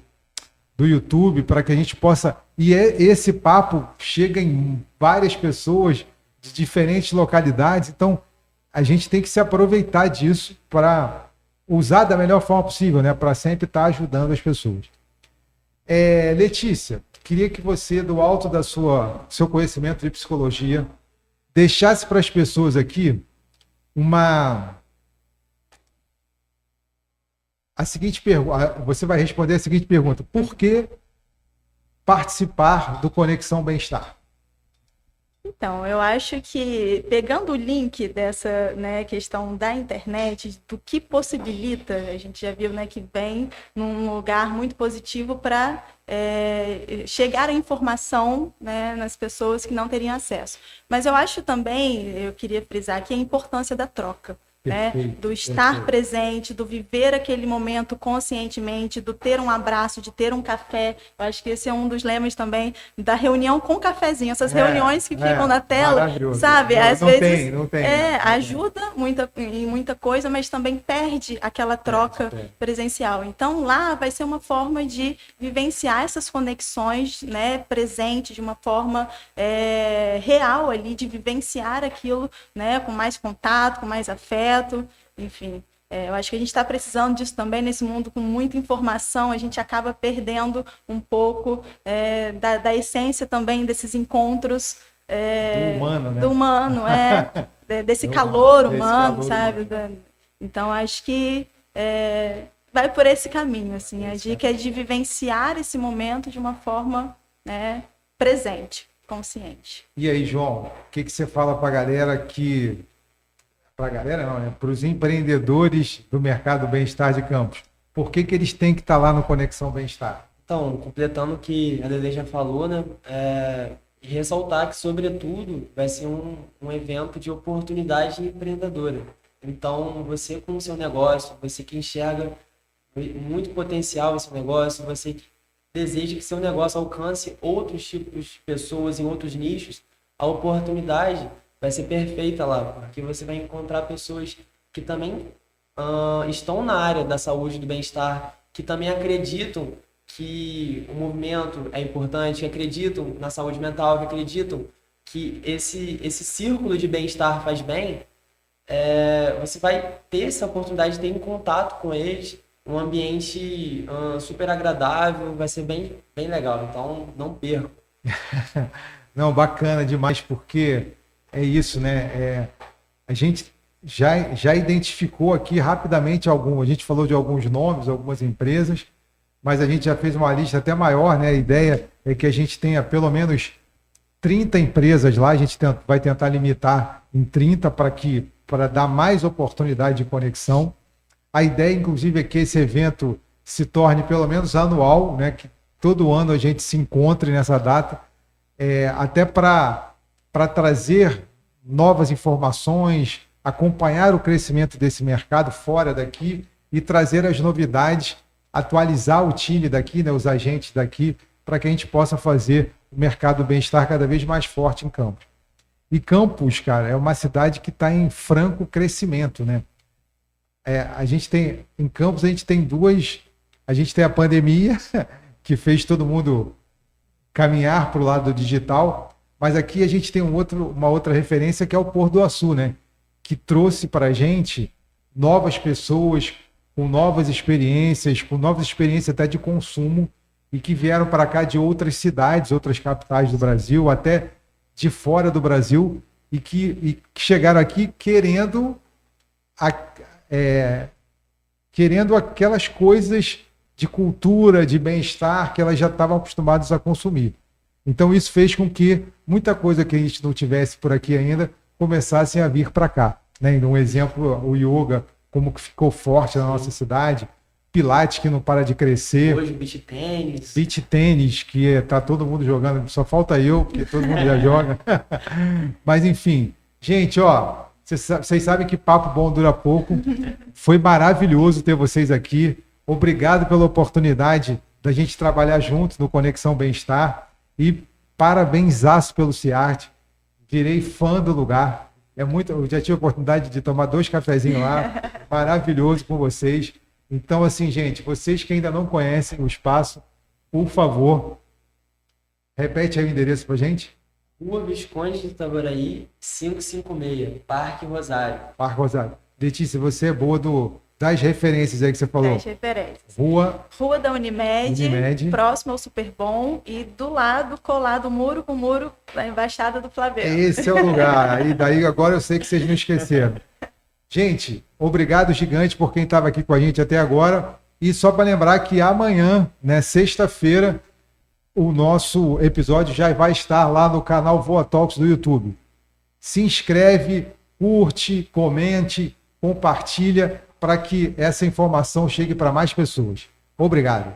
YouTube, para que a gente possa... E esse papo chega em várias pessoas de diferentes localidades, então a gente tem que se aproveitar disso para usar da melhor forma possível, né? Para sempre estar ajudando as pessoas. Letícia, queria que você, do alto da seu conhecimento de psicologia, deixasse para as pessoas aqui a seguinte pergunta. Você vai responder a seguinte pergunta: por que participar do Conexão Bem-Estar? Então, eu acho que, pegando o link dessa, né, questão da internet, do que possibilita, a gente já viu, né, que vem num lugar muito positivo para chegar a informação, né, nas pessoas que não teriam acesso. Mas eu acho também, eu queria frisar aqui, a importância da troca. Né? Do estar presente, do viver aquele momento conscientemente, do ter um abraço, de ter um café. Eu acho que esse é um dos lemas também da reunião com cafezinho. Essas reuniões que ficam na tela, sabe? Às vezes não tem. Ajuda em muita coisa, mas também perde aquela troca presencial. Então lá vai ser uma forma de vivenciar essas conexões, né, presente, de uma forma real ali, de vivenciar aquilo, né, com mais contato, com mais afeto. Enfim, eu acho que a gente está precisando disso também nesse mundo com muita informação. A gente acaba perdendo um pouco da essência também desses encontros do humano, né? Do humano, desse calor humano, sabe? Então, acho que vai por esse caminho, assim. A dica é de vivenciar esse momento de uma forma, né, presente, consciente. E aí, João, o que você fala para a galera que... Para a galera não, né? Para os empreendedores do mercado bem-estar de Campos. Por que eles têm que estar lá no Conexão Bem-Estar? Então, completando o que a Dede já falou, né? E ressaltar que, sobretudo, vai ser um evento de oportunidade empreendedora. Então, você com o seu negócio, você que enxerga muito potencial nesse negócio, você que deseja que seu negócio alcance outros tipos de pessoas em outros nichos, a oportunidade vai ser perfeita lá, porque você vai encontrar pessoas que também estão na área da saúde e do bem-estar, que também acreditam que o movimento é importante, que acreditam na saúde mental, que acreditam que esse círculo de bem-estar faz bem. Você vai ter essa oportunidade de ter um contato com eles, um ambiente super agradável, vai ser bem, bem legal. Então, não perca. Não, bacana demais, porque... É isso, né? A gente já identificou aqui rapidamente a gente falou de alguns nomes, algumas empresas, mas a gente já fez uma lista até maior, né? A ideia é que a gente tenha pelo menos 30 empresas lá, a gente vai tentar limitar em 30 para dar mais oportunidade de conexão. A ideia, inclusive, é que esse evento se torne pelo menos anual, né? Que todo ano a gente se encontre nessa data, até para trazer novas informações, acompanhar o crescimento desse mercado fora daqui e trazer as novidades, atualizar o time daqui, né, os agentes daqui, para que a gente possa fazer o mercado bem-estar cada vez mais forte em Campos. E Campos, cara, é uma cidade que está em franco crescimento, né? Em Campos a gente tem a gente tem a pandemia, que fez todo mundo caminhar para o lado digital, mas aqui a gente tem uma outra referência, que é o Pôr do Açu, né? Que trouxe para a gente novas pessoas com novas experiências até de consumo, e que vieram para cá de outras cidades, outras capitais do Brasil, até de fora do Brasil, e que chegaram aqui querendo aquelas coisas de cultura, de bem-estar, que elas já estavam acostumadas a consumir. Então isso fez com que muita coisa que a gente não tivesse por aqui ainda começassem a vir para cá, né? Um exemplo, o yoga, como que ficou forte na nossa cidade, Pilates, que não para de crescer. Hoje, beach tênis. Beach tênis, que tá todo mundo jogando, só falta eu, porque todo mundo já joga. Mas enfim, gente, ó, vocês sabem que papo bom dura pouco. Foi maravilhoso ter vocês aqui. Obrigado pela oportunidade da gente trabalhar juntos no Conexão Bem-Estar. E parabenzaço pelo Ciarte. Virei fã do lugar. Eu já tive a oportunidade de tomar 2 cafezinhos lá. Maravilhoso com vocês. Então, assim, gente, vocês que ainda não conhecem o espaço, por favor, repete aí o endereço pra gente. Rua Visconde de Itaboraí, 556, Parque Rosário. Parque Rosário. Letícia, você é boa das referências aí que você falou. 10 referências. Rua da Unimed, próximo ao Superbom e do lado, colado muro com muro, da Embaixada do Flamengo. Esse é o lugar. E daí agora eu sei que vocês não esqueceram. Gente, obrigado gigante por quem estava aqui com a gente até agora. E só para lembrar que amanhã, né, sexta-feira, o nosso episódio já vai estar lá no canal Voa Talks do YouTube. Se inscreve, curte, comente, compartilha para que essa informação chegue para mais pessoas. Obrigado.